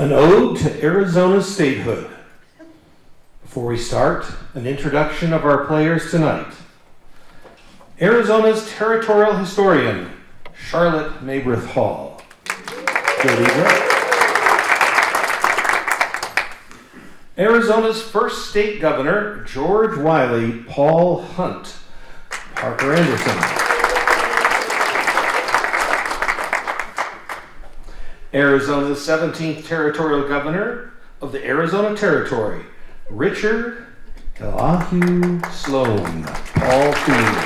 An ode to Arizona's statehood. Before we start, an introduction of our players tonight. Arizona's territorial historian, Sharlot Hall. Jody Drake. Arizona's first state governor, George Wiley Paul Hunt. Parker Anderson. Arizona's 17th territorial governor of the Arizona Territory, Richard Elihu Sloan, Paul Field.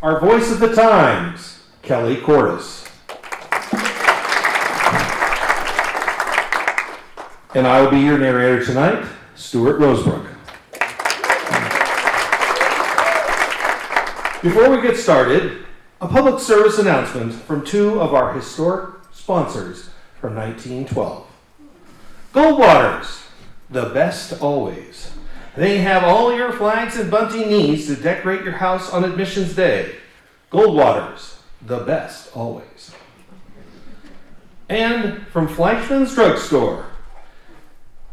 Our voice of the times, Kelly Cordes. And I will be your narrator tonight, Stuart Rosebrook. Before we get started, a public service announcement from two of our historic sponsors from 1912. Goldwater's, the best always. They have all your flags and bunting needs to decorate your house on admissions day. Goldwater's, the best always. And from Fleischmann's Drugstore.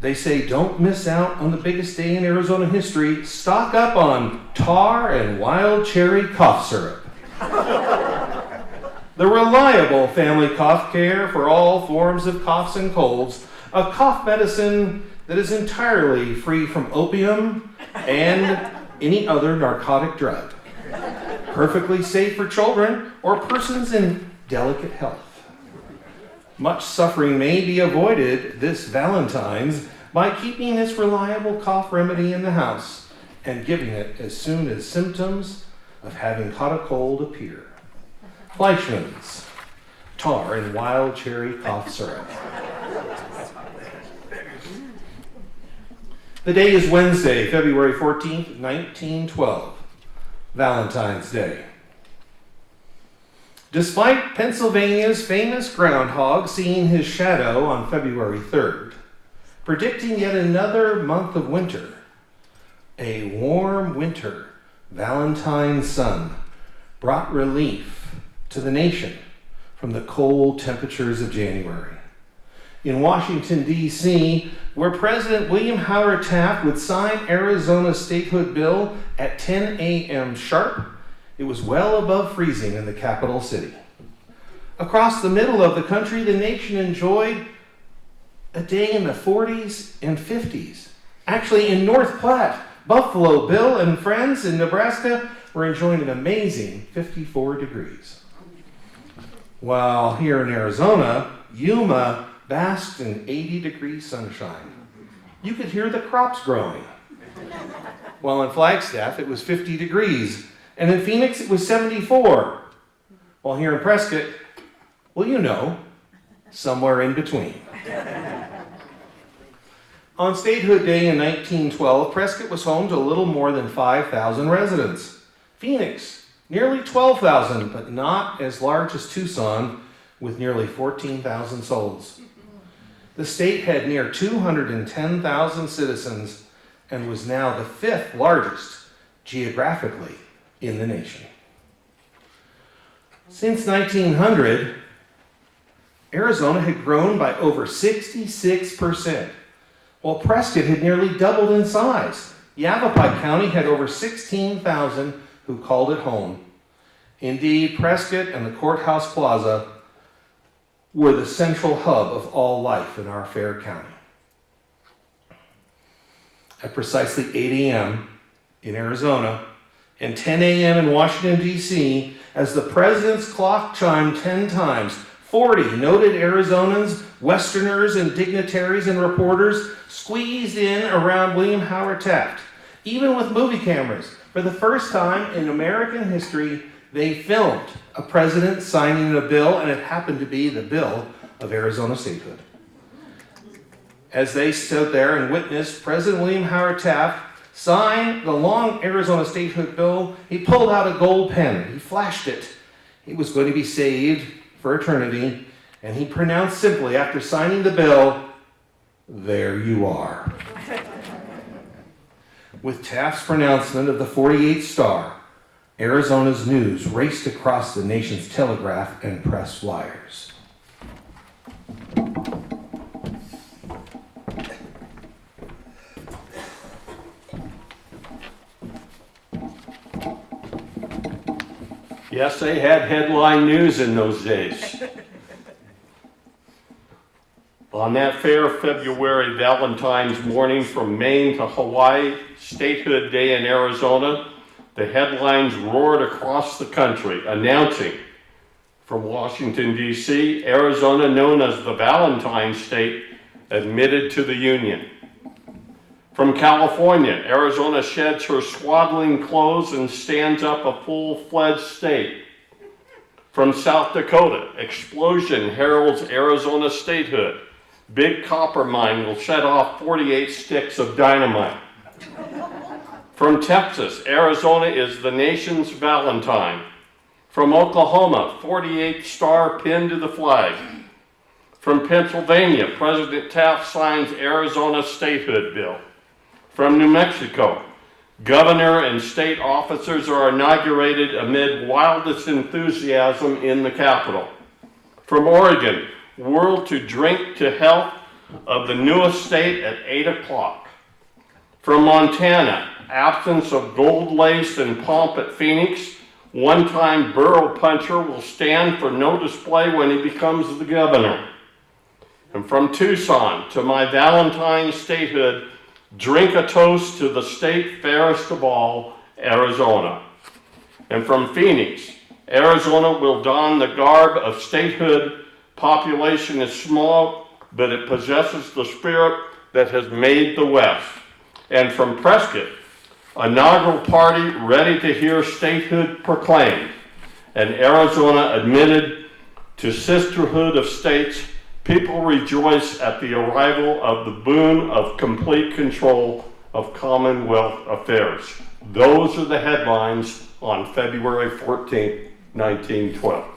They say don't miss out on the biggest day in Arizona history. Stock up on tar and wild cherry cough syrup. The reliable family cough care for all forms of coughs and colds, a cough medicine that is entirely free from opium and any other narcotic drug. Perfectly safe for children or persons in delicate health. Much suffering may be avoided this Valentine's by keeping this reliable cough remedy in the house and giving it as soon as symptoms of having caught a cold appear. Fleischmann's, tar and wild cherry cough syrup. The day is Wednesday, February 14th, 1912, Valentine's Day. Despite Pennsylvania's famous groundhog seeing his shadow on February 3rd, predicting yet another month of winter, a warm winter Valentine's sun brought relief to the nation from the cold temperatures of January. In Washington, D.C., where President William Howard Taft would sign Arizona's statehood bill at 10 a.m. sharp, it was well above freezing in the capital city. Across the middle of the country, the nation enjoyed a day in the 40s and 50s. Actually, in North Platte, Buffalo Bill and friends in Nebraska were enjoying an amazing 54 degrees. While here in Arizona, Yuma basked in 80-degree sunshine. You could hear the crops growing. While in Flagstaff, it was 50 degrees. And in Phoenix, it was 74. While here in Prescott, well, you know, somewhere in between. On Statehood Day in 1912, Prescott was home to a little more than 5,000 residents. Phoenix, nearly 12,000, but not as large as Tucson, with nearly 14,000 souls. The state had near 210,000 citizens and was now the fifth largest geographically in the nation. Since 1900, Arizona had grown by over 66%, while Prescott had nearly doubled in size. Yavapai County had over 16,000 who called it home. Indeed, Prescott and the Courthouse Plaza were the central hub of all life in our fair county. At precisely 8 a.m. in Arizona and 10 a.m. in Washington, D.C., as the president's clock chimed 10 times, 40 noted Arizonans, Westerners, and dignitaries and reporters squeezed in around William Howard Taft. Even with movie cameras, for the first time in American history, they filmed a president signing a bill, and it happened to be the bill of Arizona statehood. As they stood there and witnessed President William Howard Taft sign the long Arizona statehood bill, he pulled out a gold pen. He flashed it. He was going to be saved for eternity, and he pronounced simply after signing the bill, "There you are." With Taft's pronouncement of the 48th star, Arizona's news raced across the nation's telegraph and press wires. Yes, they had headline news in those days. On that fair February Valentine's morning from Maine to Hawaii, Statehood Day in Arizona, the headlines roared across the country announcing from Washington, D.C., Arizona, known as the Valentine State, admitted to the Union. From California, Arizona sheds her swaddling clothes and stands up a full-fledged state. From South Dakota, explosion heralds Arizona statehood. Big copper mine will set off 48 sticks of dynamite. From Texas, Arizona is the nation's Valentine. From Oklahoma, 48 star pinned to the flag. From Pennsylvania, President Taft signs Arizona statehood bill. From New Mexico, governor and state officers are inaugurated amid wildest enthusiasm in the capital. From Oregon, World to Drink to Health of the newest state at 8 o'clock. From Montana, absence of gold lace and pomp at Phoenix, one-time borough puncher will stand for no display when he becomes the governor. And from Tucson to my Valentine statehood, drink a toast to the state fairest of all, Arizona. And from Phoenix, Arizona will don the garb of statehood. Population is small, but it possesses the spirit that has made the West. And from Prescott, inaugural party ready to hear statehood proclaimed, and Arizona admitted to sisterhood of states. People rejoice at the arrival of the boon of complete control of Commonwealth affairs. Those are the headlines on February 14, 1912.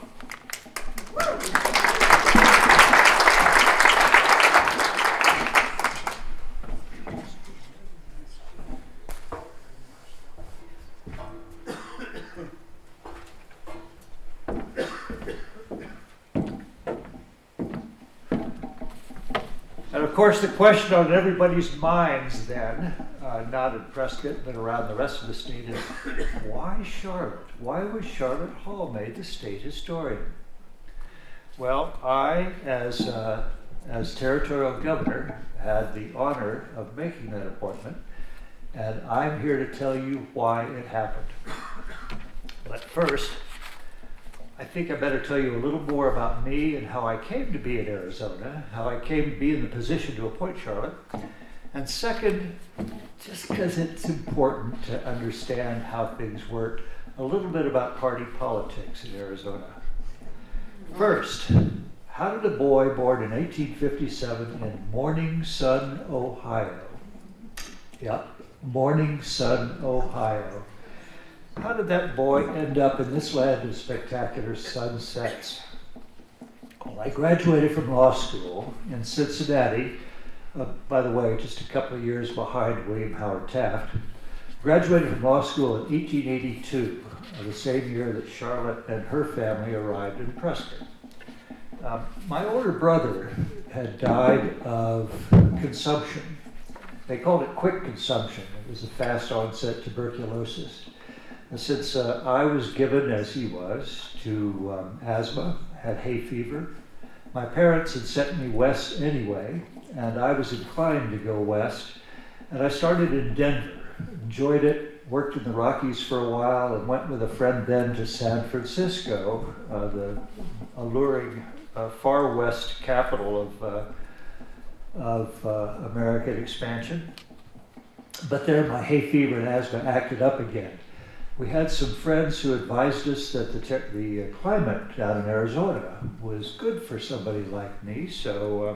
And of course, the question on everybody's minds then, not in Prescott, but around the rest of the state, is why Sharlot? Why was Sharlot Hall made the state historian? Well, I, as territorial governor, had the honor of making that appointment, and I'm here to tell you why it happened. But first, I think I better tell you a little more about me and how I came to be in Arizona, how I came to be in the position to appoint Sharlot. And second, just because it's important to understand how things work, a little bit about party politics in Arizona. First, how did a boy born in 1857 in Morning Sun, Ohio, yep, Morning Sun, Ohio, how did that boy end up in this land of spectacular sunsets? Well, I graduated from law school in Cincinnati, by the way, just a couple of years behind William Howard Taft. Graduated from law school in 1882, the same year that Sharlot and her family arrived in Prescott. My older brother had died of consumption. They called it quick consumption. It was a fast onset tuberculosis. And since I was given, as he was, to asthma, had hay fever, my parents had sent me west anyway, and I was inclined to go west. And I started in Denver, enjoyed it, worked in the Rockies for a while, and went with a friend then to San Francisco, the alluring far west capital of American expansion. But there my hay fever and asthma acted up again. We had some friends who advised us that the climate down in Arizona was good for somebody like me, so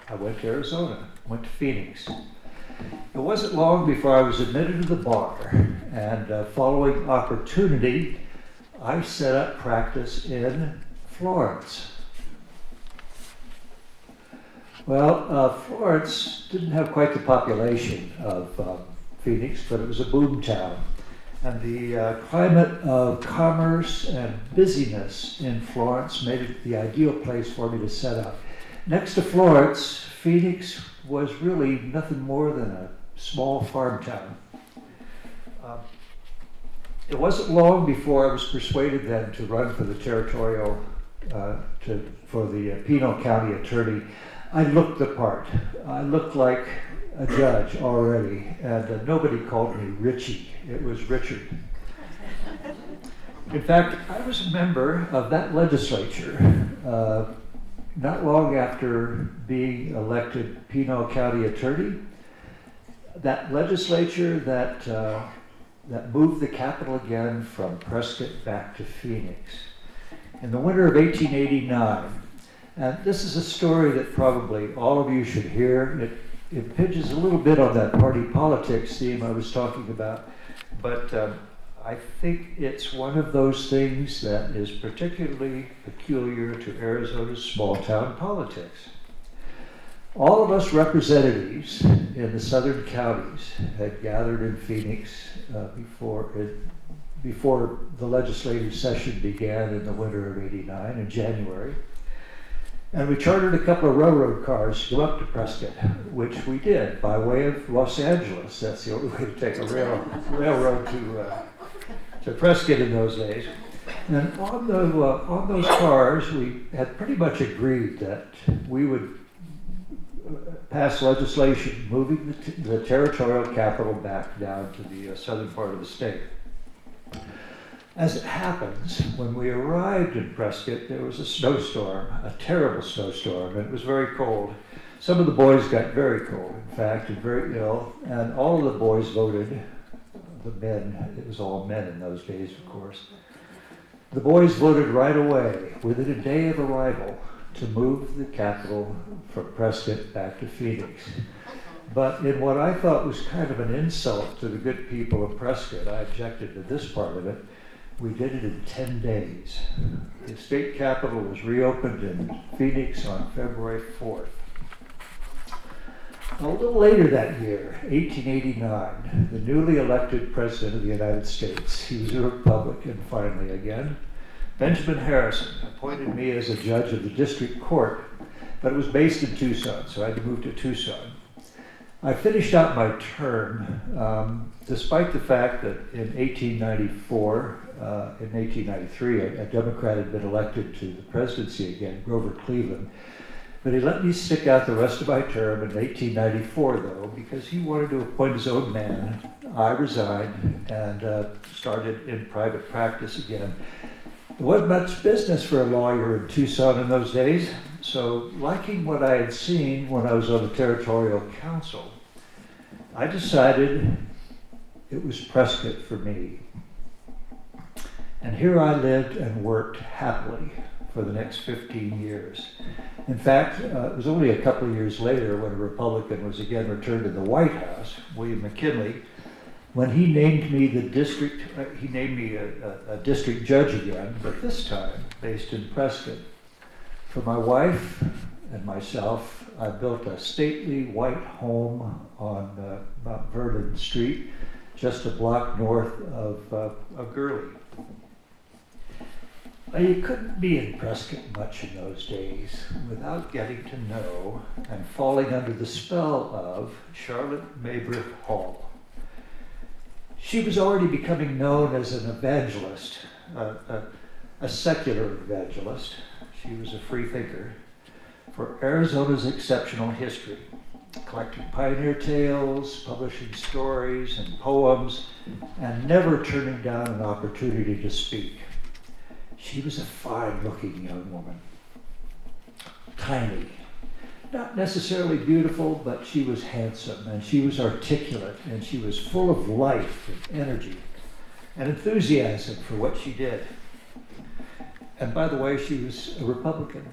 I went to Arizona, went to Phoenix. It wasn't long before I was admitted to the bar, and following opportunity, I set up practice in Florence. Well, Florence didn't have quite the population of Phoenix, but it was a boom town. And the climate of commerce and busyness in Florence made it the ideal place for me to set up. Next to Florence, Phoenix was really nothing more than a small farm town. It wasn't long before I was persuaded then to run for the territorial, for the Pinal County attorney. I looked the part. I looked like a judge already, and nobody called me Richie. It was Richard. In fact, I was a member of that legislature not long after being elected Pinal County attorney. That legislature that moved the capital again from Prescott back to Phoenix in the winter of 1889. And this is a story that probably all of you should hear. It pitches a little bit on that party politics theme I was talking about, but I think it's one of those things that is particularly peculiar to Arizona's small town politics. All of us representatives in the southern counties had gathered in Phoenix before the legislative session began in the winter of '89 in January. And we chartered a couple of railroad cars to go up to Prescott, which we did by way of Los Angeles. That's the only way to take a railroad to Prescott in those days. And on those cars, we had pretty much agreed that we would pass legislation moving the territorial capital back down to the southern part of the state. As it happens, when we arrived in Prescott, there was a snowstorm, a terrible snowstorm, and it was very cold. Some of the boys got very cold, in fact, and very ill, and all of the boys voted, the men, it was all men in those days, of course. The boys voted right away, within a day of arrival, to move the capital from Prescott back to Phoenix. But in what I thought was kind of an insult to the good people of Prescott, I objected to this part of it. We did it in 10 days. The state capitol was reopened in Phoenix on February 4th. A little later that year, 1889, the newly elected President of the United States, he was a Republican finally again, Benjamin Harrison, appointed me as a judge of the district court, but it was based in Tucson, so I had to move to Tucson. I finished out my term, despite the fact that in 1894, in 1893, a Democrat had been elected to the presidency again, Grover Cleveland. But he let me stick out the rest of my term in 1894, though, because he wanted to appoint his own man. I resigned and started in private practice again. There wasn't much business for a lawyer in Tucson in those days, so liking what I had seen when I was on the territorial council, I decided it was Prescott for me. And here I lived and worked happily for the next 15 years. In fact, it was only a couple of years later when a Republican was again returned to the White House, William McKinley, when he named me a district judge again, but this time based in Prescott. For my wife and myself, I built a stately white home on Mount Vernon Street, just a block north of Gurley. You couldn't be in Prescott much in those days without getting to know and falling under the spell of Sharlot Hall. She was already becoming known as an evangelist, a secular evangelist. She was a free thinker for Arizona's exceptional history, collecting pioneer tales, publishing stories and poems, and never turning down an opportunity to speak. She was a fine-looking young woman, tiny, not necessarily beautiful, but she was handsome, and she was articulate, and she was full of life and energy and enthusiasm for what she did. And by the way, she was a Republican.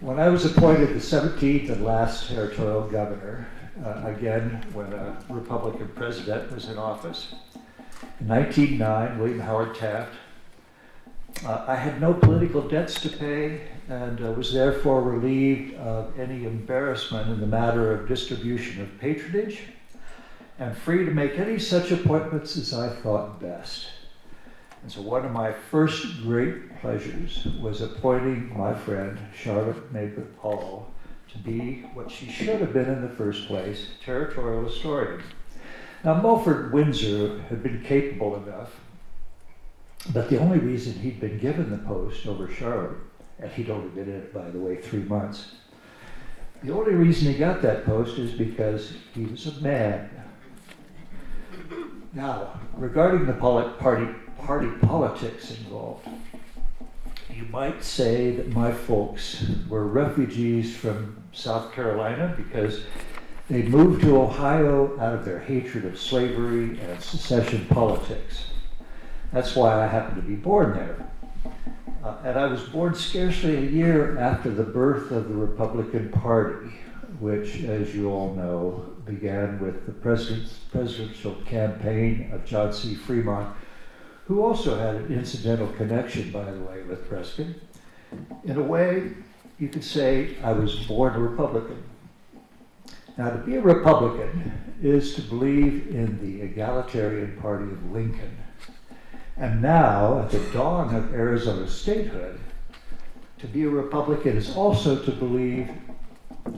When I was appointed the 17th and last territorial governor, again when a Republican president was in office, in 1909, William Howard Taft, I had no political debts to pay and was therefore relieved of any embarrassment in the matter of distribution of patronage and free to make any such appointments as I thought best. And so one of my first great pleasures was appointing my friend Sharlot Hall to be what she should have been in the first place, territorial historian. Now, Mulford Windsor had been capable enough, but the only reason he'd been given the post over Sharlot, and he'd only been in it, by the way, 3 months, the only reason he got that post is because he was a man. Now, regarding the party politics involved, you might say that my folks were refugees from South Carolina because they moved to Ohio out of their hatred of slavery and secession politics. That's why I happened to be born there. And I was born scarcely a year after the birth of the Republican Party, which, as you all know, began with the presidential campaign of John C. Fremont, who also had an incidental connection, by the way, with Prescott. In a way, you could say I was born a Republican. Now, to be a Republican is to believe in the egalitarian party of Lincoln. And now, at the dawn of Arizona statehood, to be a Republican is also to believe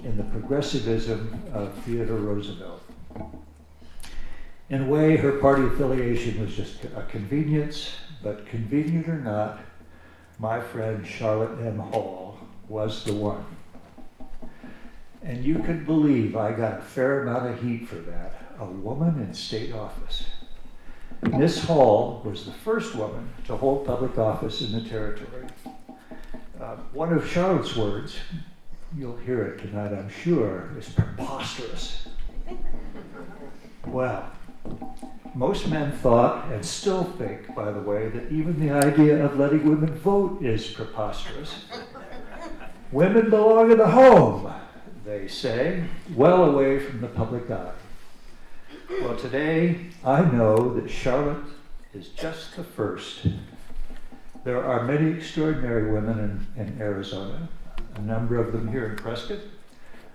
in the progressivism of Theodore Roosevelt. In a way, her party affiliation was just a convenience, but convenient or not, my friend Sharlot M. Hall was the one. And you can believe I got a fair amount of heat for that, a woman in state office. Miss Hall was the first woman to hold public office in the territory. One of Charlotte's words, you'll hear it tonight, I'm sure, is preposterous. Well, most men thought, and still think, by the way, that even the idea of letting women vote is preposterous. Women belong in the home, they say, well away from the public eye. Well, today, I know that Sharlot is just the first. There are many extraordinary women in Arizona, a number of them here in Prescott,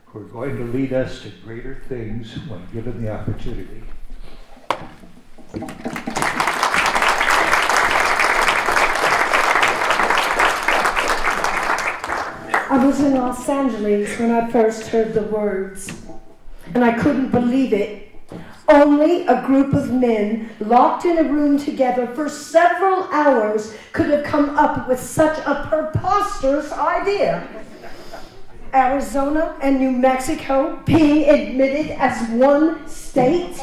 who are going to lead us to greater things when given the opportunity. I was in Los Angeles when I first heard the words, and I couldn't believe it. Only a group of men locked in a room together for several hours could have come up with such a preposterous idea. Arizona and New Mexico being admitted as one state.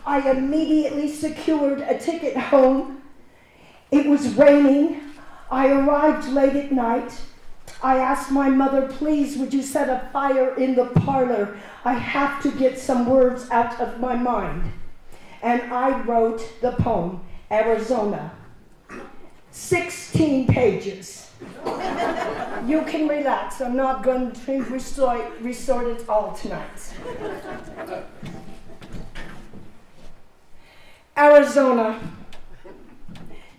I immediately secured a ticket home. It was raining. I arrived late at night. I asked my mother, please, would you set a fire in the parlor? I have to get some words out of my mind. And I wrote the poem, Arizona. 16 pages. You can relax. I'm not going to resort it all tonight. Arizona.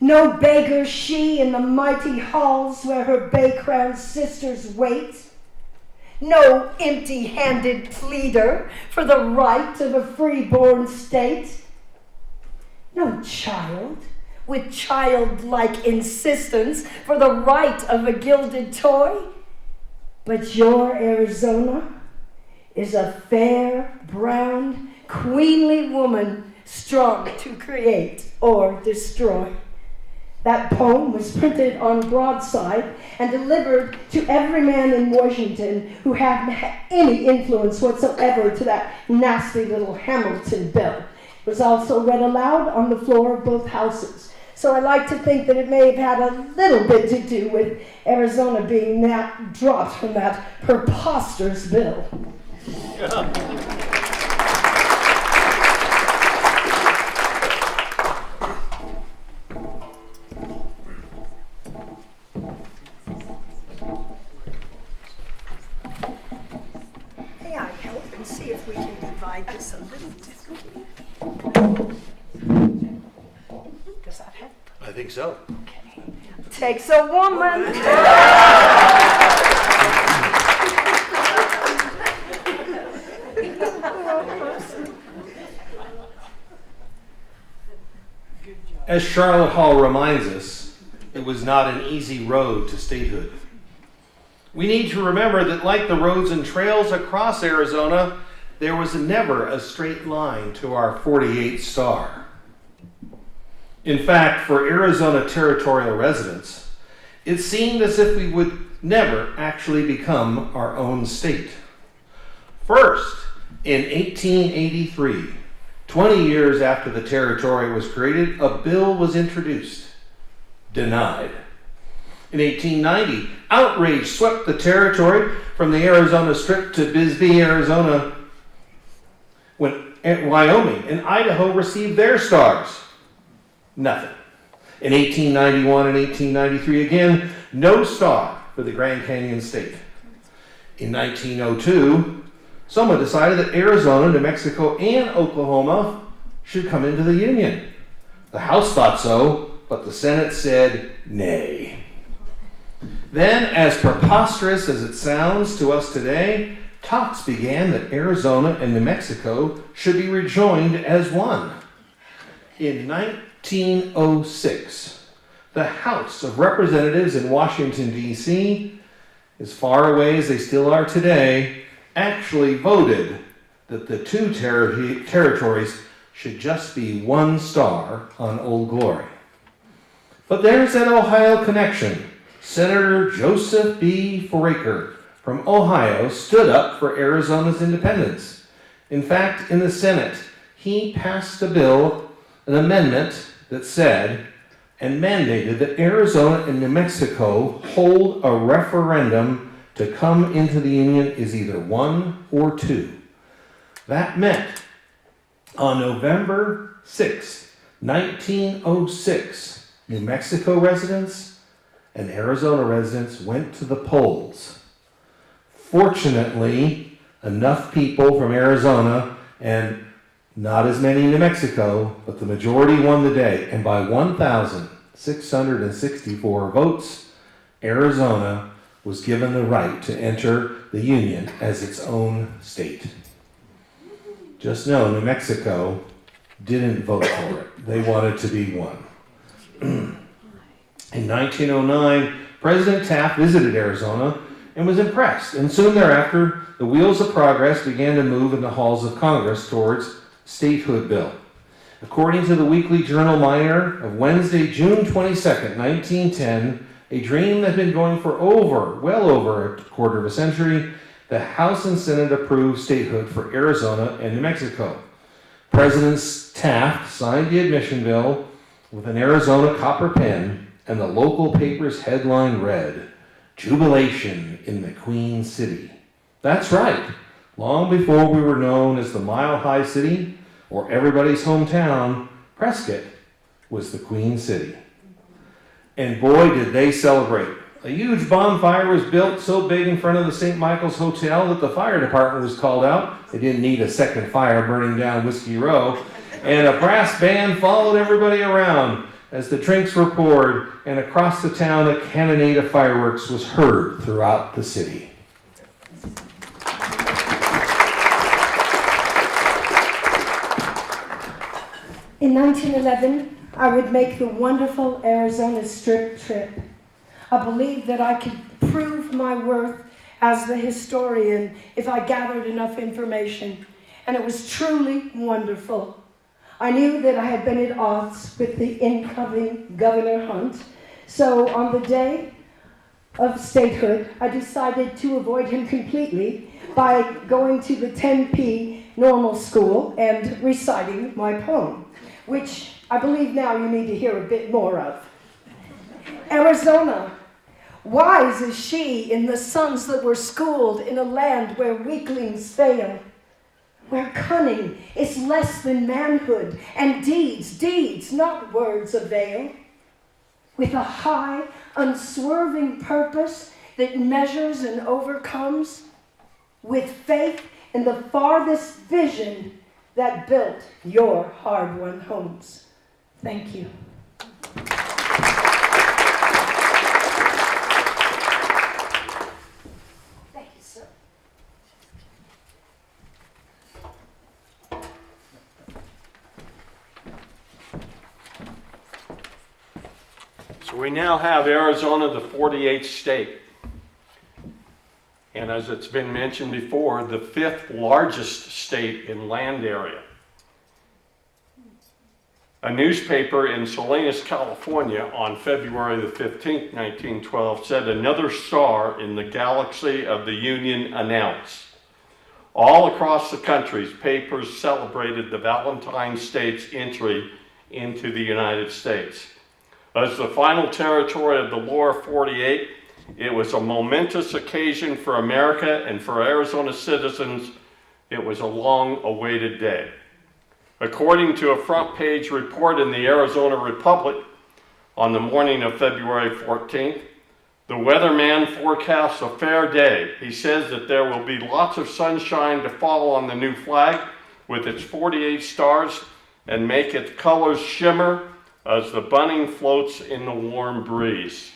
No beggar she in the mighty halls where her bay-crowned sisters wait. No empty-handed pleader for the right of a free-born state. No child with childlike insistence for the right of a gilded toy. But your Arizona is a fair, brown, queenly woman strong to create or destroy. That poem was printed on broadside and delivered to every man in Washington who had any influence whatsoever to that nasty little Hamilton bill. It was also read aloud on the floor of both houses. So I like to think that it may have had a little bit to do with Arizona being dropped from that preposterous bill. May I help and see if we can divide this a little differently? Does that help? I think so. Okay. Takes a woman. As Sharlot Hall reminds us, it was not an easy road to statehood. We need to remember that like the roads and trails across Arizona, there was never a straight line to our 48th star. In fact, for Arizona territorial residents, it seemed as if we would never actually become our own state. First, in 1883, 20 years after the territory was created, a bill was introduced. Denied. In 1890, outrage swept the territory from the Arizona Strip to Bisbee, Arizona, when Wyoming and Idaho received their stars. Nothing. In 1891 and 1893, again, no star for the Grand Canyon State. In 1902, someone decided that Arizona, New Mexico, and Oklahoma should come into the Union. The House thought so, but the Senate said nay. Then, as preposterous as it sounds to us today, talks began that Arizona and New Mexico should be rejoined as one. In 1906, the House of Representatives in Washington, D.C., as far away as they still are today, actually voted that the two territories should just be one star on Old Glory. But there's that Ohio connection. Senator Joseph B. Foraker from Ohio stood up for Arizona's independence. In fact, in the Senate, he passed a bill, an amendment that said and mandated that Arizona and New Mexico hold a referendum to come into the Union is either 1 or 2. That meant on November 6, 1906, New Mexico residents and Arizona residents went to the polls. Fortunately, enough people from Arizona and not as many in New Mexico, but the majority won the day. And by 1,664 votes, Arizona was given the right to enter the Union as its own state. Just know, New Mexico didn't vote for it. They wanted to be one. In 1909, President Taft visited Arizona and was impressed, and soon thereafter, the wheels of progress began to move in the halls of Congress towards Statehood bill. According to the Weekly Journal Miner of Wednesday, June 22nd, 1910, a dream that had been going for well over a quarter of a century, the House and Senate approved statehood for Arizona and New Mexico. President Taft signed the admission bill with an Arizona copper pen, and the local paper's headline read, "Jubilation in the Queen City." That's right. Long before we were known as the Mile High City or everybody's hometown, Prescott was the Queen City. And boy, did they celebrate. A huge bonfire was built so big in front of the St. Michael's Hotel that the fire department was called out. They didn't need a second fire burning down Whiskey Row. And a brass band followed everybody around as the drinks were poured, and across the town a cannonade of fireworks was heard throughout the city. In 1911, I would make the wonderful Arizona Strip trip. I believed that I could prove my worth as the historian if I gathered enough information, and it was truly wonderful. I knew that I had been at odds with the incoming Governor Hunt, so on the day of statehood, I decided to avoid him completely by going to the 10P normal school and reciting my poem, which I believe now you need to hear a bit more of. Arizona, wise is she in the sons that were schooled in a land where weaklings fail, where cunning is less than manhood, and deeds, not words avail. With a high, unswerving purpose that measures and overcomes, with faith in the farthest vision that built your hard-won homes. Thank you. Thank you, sir. So we now have Arizona, the 48th state. And as it's been mentioned before, the 5th largest state in land area. A newspaper in Salinas, California on February the 15th, 1912 said another star in the galaxy of the Union announced. All across the country, papers celebrated the Valentine State's entry into the United States. As the final territory of the Lower 48, it was a momentous occasion for America, and for Arizona citizens, it was a long-awaited day. According to a front-page report in the Arizona Republic on the morning of February 14th, the weatherman forecasts a fair day. He says that there will be lots of sunshine to fall on the new flag with its 48 stars and make its colors shimmer as the bunting floats in the warm breeze.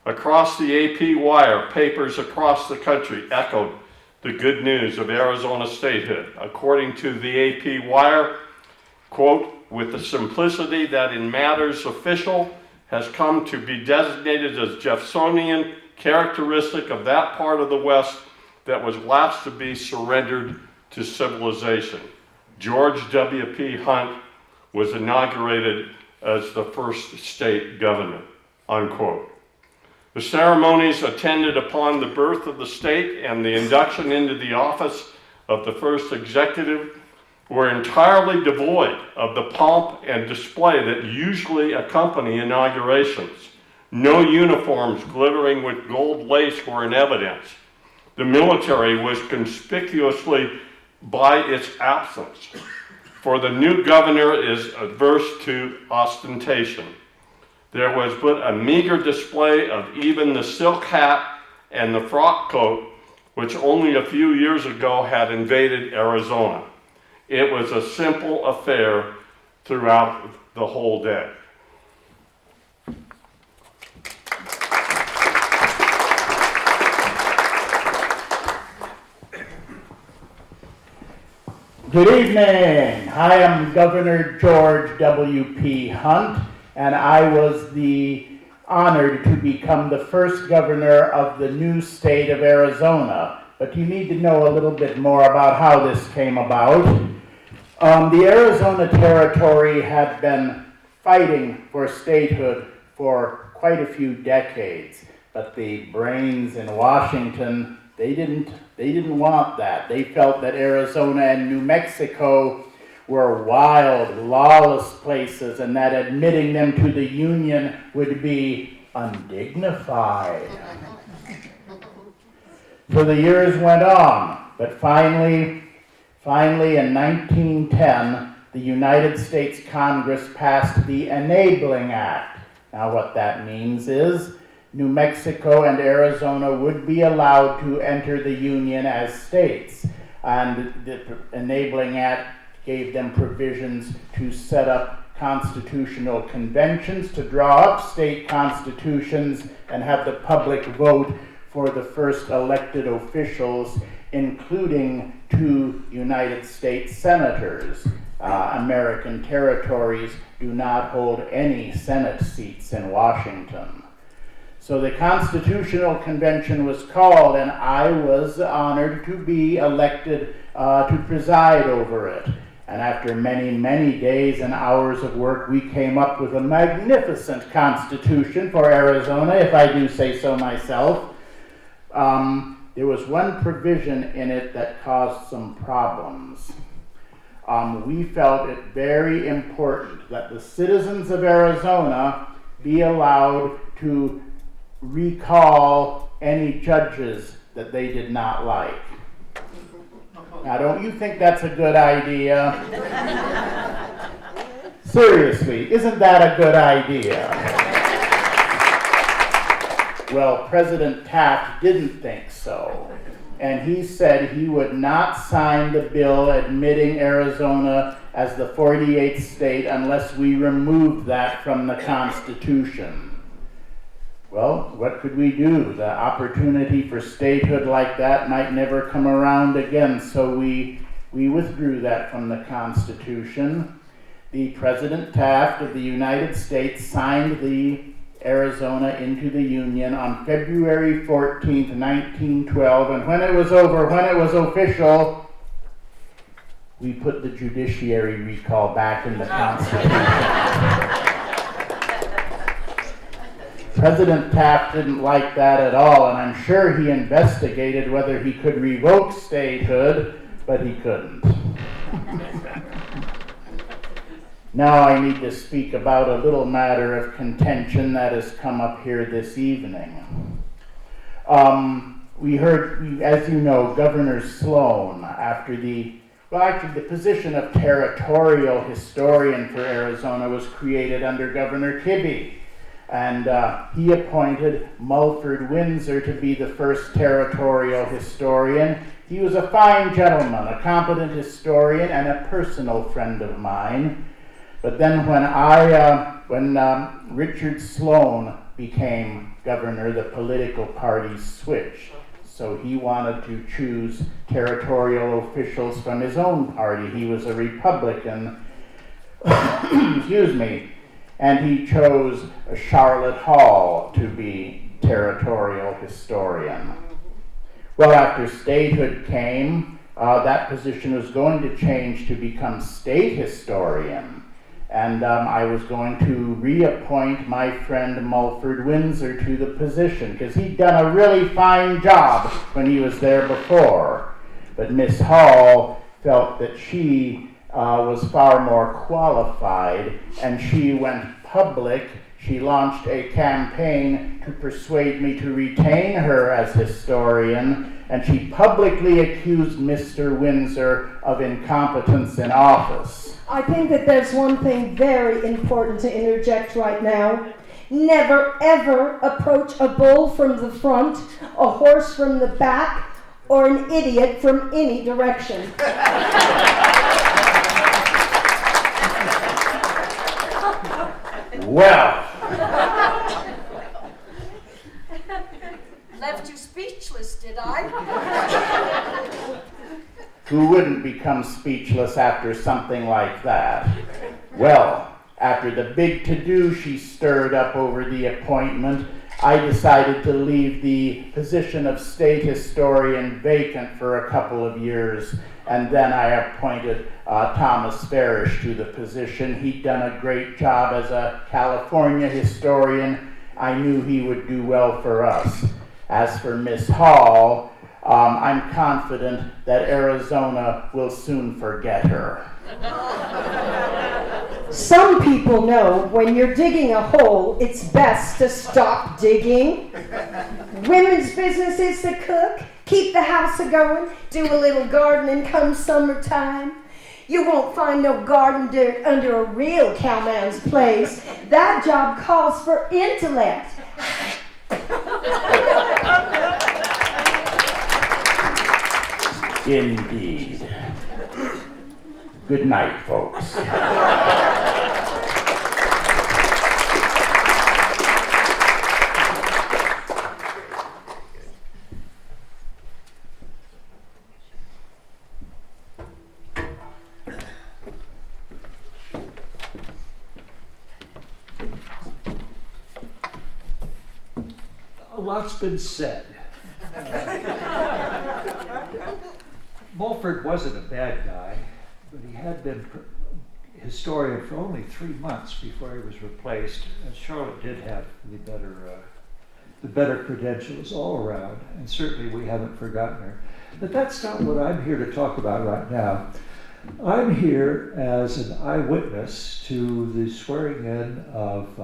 Across the AP wire, papers across the country echoed the good news of Arizona statehood. According to the AP wire, quote, with the simplicity that in matters official has come to be designated as Jeffersonian, characteristic of that part of the West that was last to be surrendered to civilization. George W.P. Hunt was inaugurated as the first state governor, unquote. The ceremonies attended upon the birth of the state and the induction into the office of the first executive were entirely devoid of the pomp and display that usually accompany inaugurations. No uniforms glittering with gold lace were in evidence. The military was conspicuously by its absence, for the new governor is averse to ostentation. There was but a meager display of even the silk hat and the frock coat, which only a few years ago had invaded Arizona. It was a simple affair throughout the whole day. Good evening. I am Governor George W.P. Hunt, and I was honored to become the first governor of the new state of Arizona. But you need to know a little bit more about how this came about. The Arizona Territory had been fighting for statehood for quite a few decades, but the brains in Washington, they didn't want that. They felt that Arizona and New Mexico were wild, lawless places, and that admitting them to the Union would be undignified. So the years went on, but finally in 1910, the United States Congress passed the Enabling Act. Now what that means is New Mexico and Arizona would be allowed to enter the Union as states, and the Enabling Act gave them provisions to set up constitutional conventions, to draw up state constitutions, and have the public vote for the first elected officials, including 2 United States senators. American territories do not hold any Senate seats in Washington. So the Constitutional Convention was called, and I was honored to be elected to preside over it. And after many, many days and hours of work, we came up with a magnificent constitution for Arizona, if I do say so myself. There was one provision in it that caused some problems. We felt it very important that the citizens of Arizona be allowed to recall any judges that they did not like. Now, don't you think that's a good idea? Seriously, isn't that a good idea? Well, President Taft didn't think so, and he said he would not sign the bill admitting Arizona as the 48th state unless we removed that from the Constitution. Well, what could we do? The opportunity for statehood like that might never come around again, so we withdrew that from the Constitution. The President Taft of the United States signed the Arizona into the Union on February 14th, 1912, and when it was over, when it was official, we put the judiciary recall back in the Constitution. President Taft didn't like that at all, and I'm sure he investigated whether he could revoke statehood, but he couldn't. Now I need to speak about a little matter of contention that has come up here this evening. We heard, as you know, Governor Sloan, after the position of territorial historian for Arizona was created under Governor Kibbe. And he appointed Mulford Windsor to be the first territorial historian. He was a fine gentleman, a competent historian, and a personal friend of mine. But then when Richard Sloan became governor, the political parties switched. So he wanted to choose territorial officials from his own party. He was a Republican, excuse me, and he chose Sharlot Hall to be territorial historian. Well, after statehood came, that position was going to change to become state historian. And I was going to reappoint my friend Mulford Windsor to the position, because he'd done a really fine job when he was there before. But Miss Hall felt that she was far more qualified, and she went public. She launched a campaign to persuade me to retain her as historian, and she publicly accused Mr. Windsor of incompetence in office. I think that there's one thing very important to interject right now. Never ever approach a bull from the front, a horse from the back, or an idiot from any direction. Well, Left you speechless, did I? who wouldn't become speechless after something like that? Well, after the big to-do she stirred up over the appointment, I decided to leave the position of state historian vacant for a couple of years, and then I appointed Thomas Farish to the position. He'd done a great job as a California historian. I knew he would do well for us. As for Miss Hall, I'm confident that Arizona will soon forget her. Some people know when you're digging a hole, it's best to stop digging. Women's business is to cook, keep the house a-going, do a little gardening come summertime. You won't find no garden dirt under a real cowman's place. That job calls for intellect. Indeed. Good night, folks. A lot's been said. Mulford wasn't a bad guy, but he had been historian for only 3 months before he was replaced, and Charlotte did have the better credentials all around, and certainly we haven't forgotten her. But that's not what I'm here to talk about right now. I'm here as an eyewitness to the swearing in of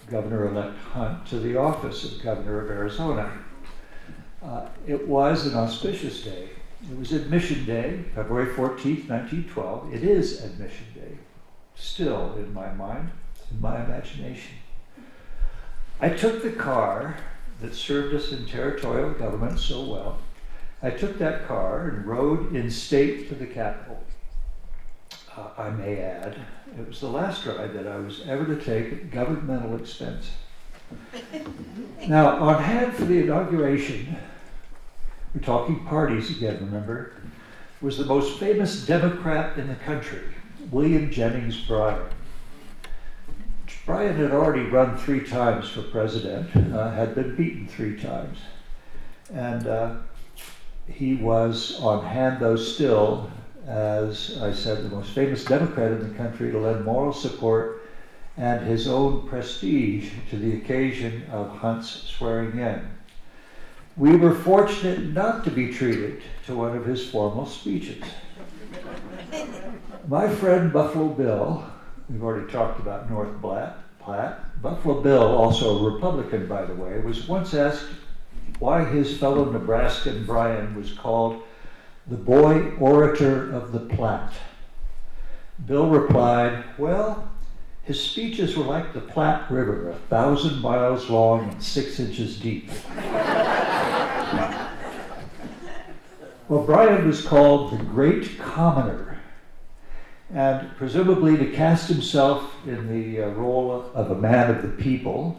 Governor-elect Hunt to the office of Governor of Arizona. It was an auspicious day. It was Admission Day, February 14th, 1912. It is Admission Day, still in my mind, in my imagination. I took the car that served us in territorial government so well. I took that car and rode in state to the Capitol. I may add, it was the last ride that I was ever to take at governmental expense. Now, on hand for the inauguration, we're talking parties again, remember, was the most famous Democrat in the country, William Jennings Bryan. Bryan had already run 3 times for president, had been beaten 3 times. And he was on hand, though, still, as I said, the most famous Democrat in the country to lend moral support and his own prestige to the occasion of Hunt's swearing in. We were fortunate not to be treated to one of his formal speeches. My friend Buffalo Bill, we've already talked about North Platte. Buffalo Bill, also a Republican, by the way, was once asked why his fellow Nebraskan Bryan was called the Boy Orator of the Platte. Bill replied, well, his speeches were like the Platte River, 1,000 miles long and 6 inches deep. Well, Bryan was called the Great Commoner, and presumably to cast himself in the role of a man of the people,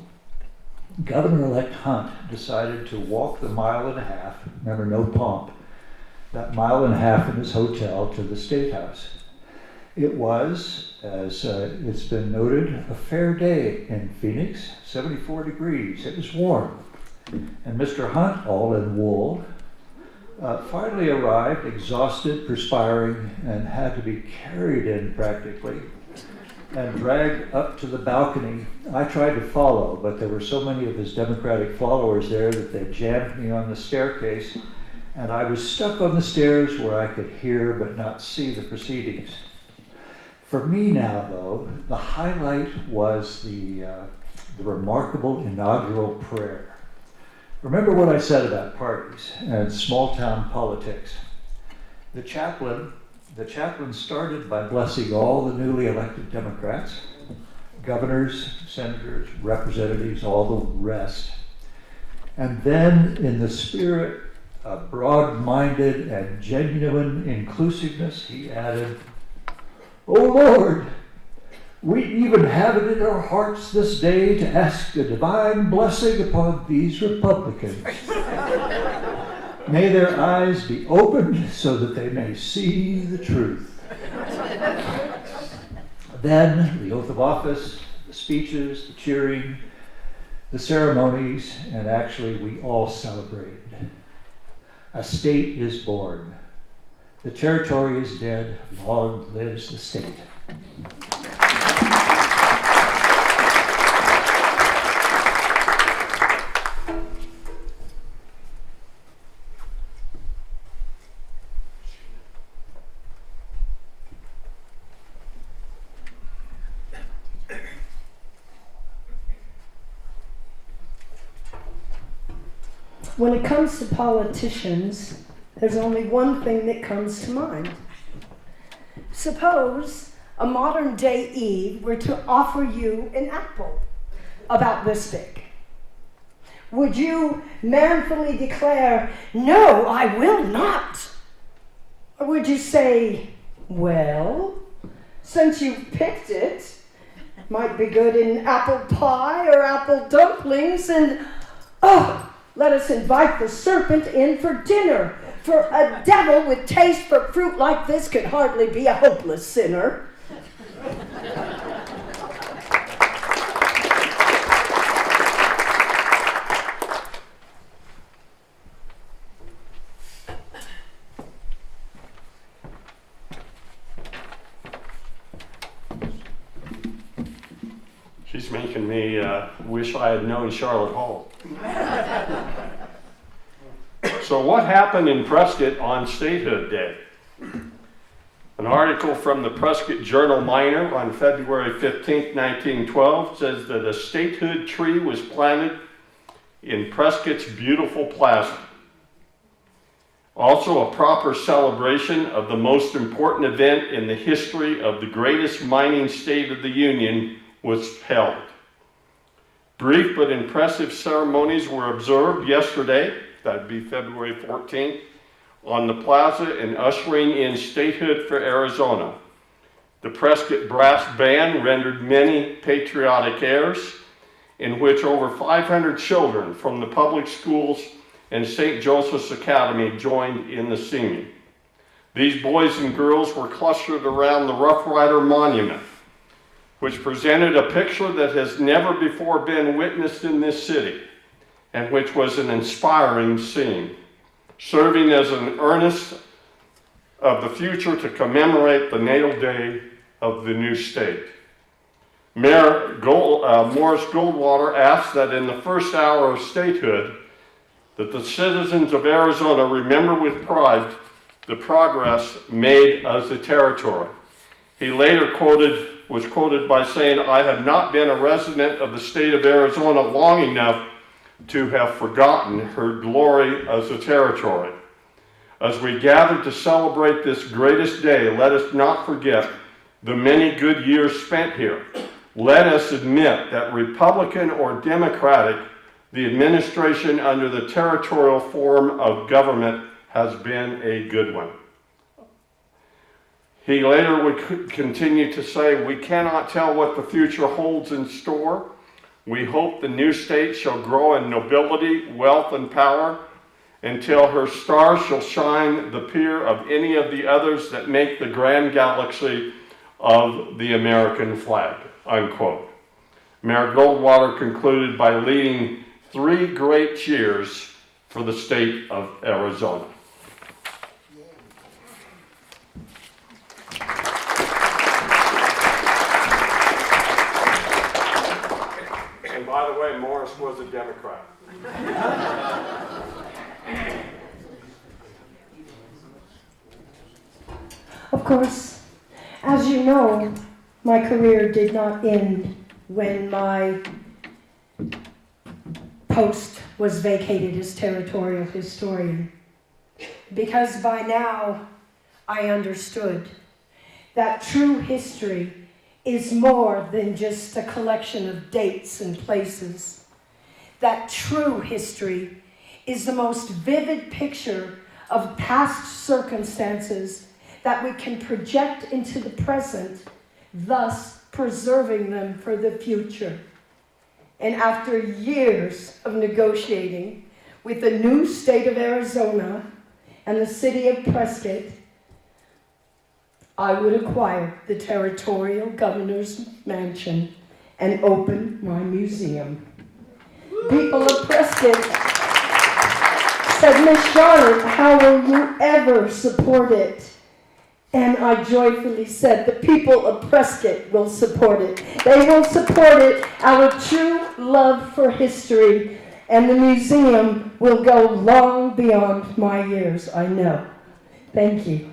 Governor-elect Hunt decided to walk the 1.5 miles, remember, no pomp, that 1.5 miles from his hotel to the State House. It was, as it's been noted, a fair day in Phoenix, 74 degrees. It was warm. And Mr. Hunt, all in wool, finally arrived, exhausted, perspiring, and had to be carried in practically and dragged up to the balcony. I tried to follow, but there were so many of his Democratic followers there that they jammed me on the staircase, and I was stuck on the stairs where I could hear but not see the proceedings. For me now, though, the highlight was the remarkable inaugural prayer. Remember what I said about parties and small-town politics. The chaplain started by blessing all the newly elected Democrats, governors, senators, representatives, all the rest. And then, in the spirit of broad-minded and genuine inclusiveness, he added, "Oh Lord, we even have it in our hearts this day to ask a divine blessing upon these Republicans. May their eyes be opened so that they may see the truth." Then the oath of office, the speeches, the cheering, the ceremonies, and actually we all celebrated. A state is born. The territory is dead. Long lives the state. When it comes to politicians, there's only one thing that comes to mind. Suppose a modern day Eve were to offer you an apple about this big. Would you manfully declare, "No, I will not"? Or would you say, "Well, since you've picked it, might be good in apple pie or apple dumplings, and oh, let us invite the serpent in for dinner, for a devil with taste for fruit like this could hardly be a hopeless sinner"? She's making me wish I had known Sharlot Hall. So what happened in Prescott on Statehood Day? An article from the Prescott Journal-Minor on February 15, 1912 says that a statehood tree was planted in Prescott's beautiful plaza. Also, a proper celebration of the most important event in the history of the greatest mining state of the Union was held. Brief but impressive ceremonies were observed yesterday, that'd be February 14th, on the plaza and ushering in statehood for Arizona. The Prescott Brass Band rendered many patriotic airs, in which over 500 children from the public schools and St. Joseph's Academy joined in the singing. These boys and girls were clustered around the Rough Rider Monument, which presented a picture that has never before been witnessed in this city, and which was an inspiring scene, serving as an earnest of the future to commemorate the natal day of the new state. Mayor Morris Goldwater asked that in the first hour of statehood, that the citizens of Arizona remember with pride the progress made as a territory. He later was quoted by saying, "I have not been a resident of the state of Arizona long enough to have forgotten her glory as a territory." As we gather to celebrate this greatest day, let us not forget the many good years spent here. Let us admit that Republican or Democratic, the administration under the territorial form of government has been a good one. He later would continue to say, "We cannot tell what the future holds in store. We hope the new state shall grow in nobility, wealth, and power until her star shall shine the peer of any of the others that make the grand galaxy of the American flag," unquote. Mayor Goldwater concluded by leading 3 great cheers for the state of Arizona. And by the way, Morris was a Democrat. Of course, as you know, my career did not end when my post was vacated as territorial historian, because by now I understood that true history is more than just a collection of dates and places. That true history is the most vivid picture of past circumstances that we can project into the present, thus preserving them for the future. And after years of negotiating with the new state of Arizona and the city of Prescott, I would acquire the territorial governor's mansion and open my museum. People of Prescott said, "Miss Charlotte, how will you ever support it?" And I joyfully said, "The people of Prescott will support it. They will support it out of true love for history, and the museum will go long beyond my years, I know." Thank you.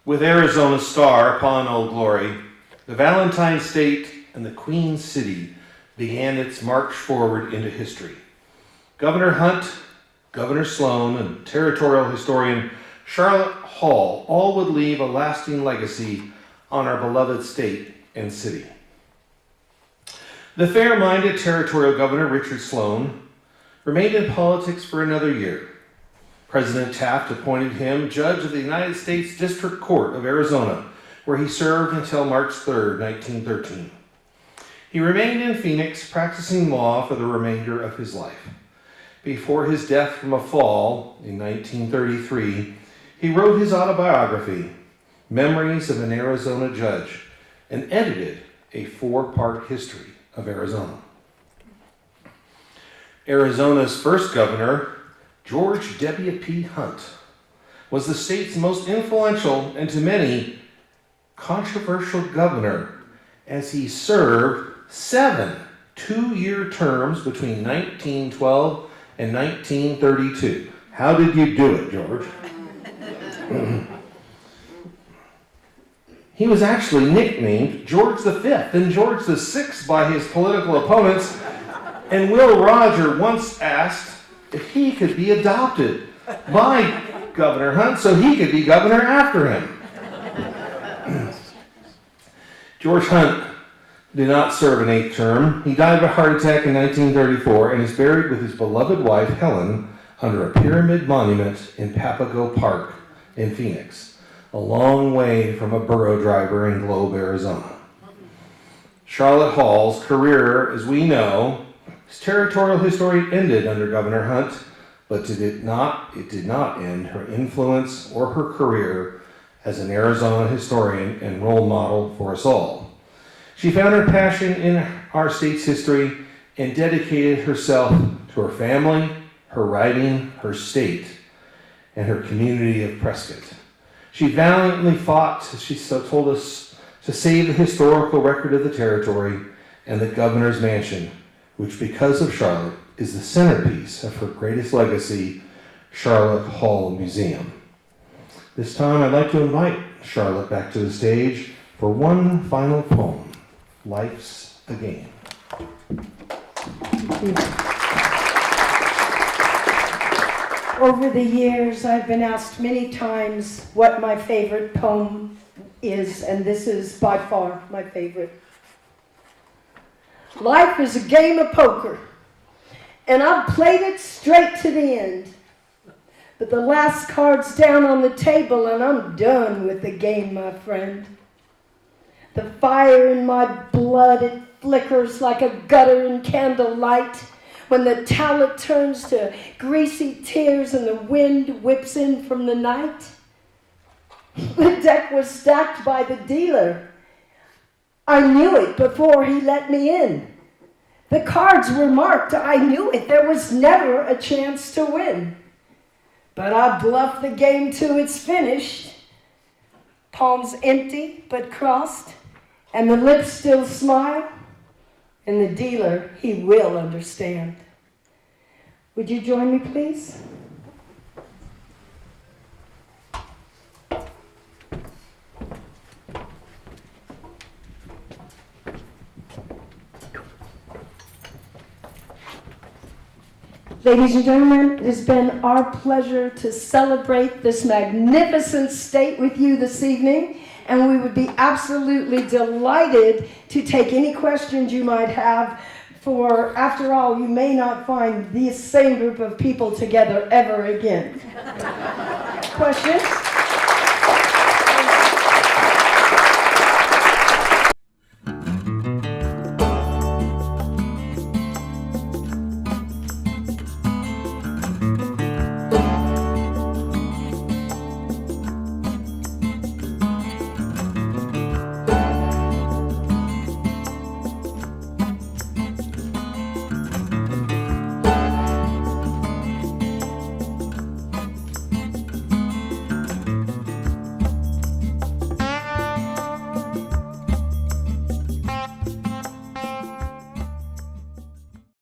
With Arizona's star upon Old Glory, the Valentine State and the Queen City began its march forward into history. Governor Hunt, Governor Sloan, and territorial historian Sharlot Hall all would leave a lasting legacy on our beloved state and city. The fair-minded territorial governor, Richard Sloan, remained in politics for another year. President Taft appointed him judge of the United States District Court of Arizona, where he served until March 3, 1913. He remained in Phoenix practicing law for the remainder of his life. Before his death from a fall in 1933, he wrote his autobiography, Memories of an Arizona Judge, and edited a 4-part history of Arizona. Arizona's first governor, George W. P. Hunt, was the state's most influential and to many controversial governor, as he served 7 two-year terms between 1912 and 1932. How did you do it, George? He was actually nicknamed George V and George VI by his political opponents, and Will Rogers once asked if he could be adopted by Governor Hunt so he could be governor after him. George Hunt did not serve an 8th term. He died of a heart attack in 1934 and is buried with his beloved wife, Helen, under a pyramid monument in Papago Park in Phoenix, a long way from a burro driver in Globe, Arizona. Sharlot Hall's career, as we know, his territorial history ended under Governor Hunt, but it did not end her influence or her career as an Arizona historian and role model for us all. She found her passion in our state's history and dedicated herself to her family, her writing, her state, and her community of Prescott. She valiantly fought, as she so told us, to save the historical record of the territory and the governor's mansion, which, because of Sharlot, is the centerpiece of her greatest legacy, Sharlot Hall Museum. This time, I'd like to invite Sharlot back to the stage for one final poem, Life's a Game. Over the years, I've been asked many times what my favorite poem is, and this is by far my favorite. Life is a game of poker, and I've played it straight to the end. But the last card's down on the table, and I'm done with the game, my friend. The fire in my blood, it flickers like a gutter in candlelight when the talent turns to greasy tears and the wind whips in from the night. The deck was stacked by the dealer. I knew it before he let me in. The cards were marked. I knew it. There was never a chance to win. But I bluffed the game till it's finished. Palms empty but crossed, and the lips still smile. And the dealer, he will understand. Would you join me, please? Ladies and gentlemen, it has been our pleasure to celebrate this magnificent state with you this evening, and we would be absolutely delighted to take any questions you might have, for after all, you may not find this same group of people together ever again. Questions?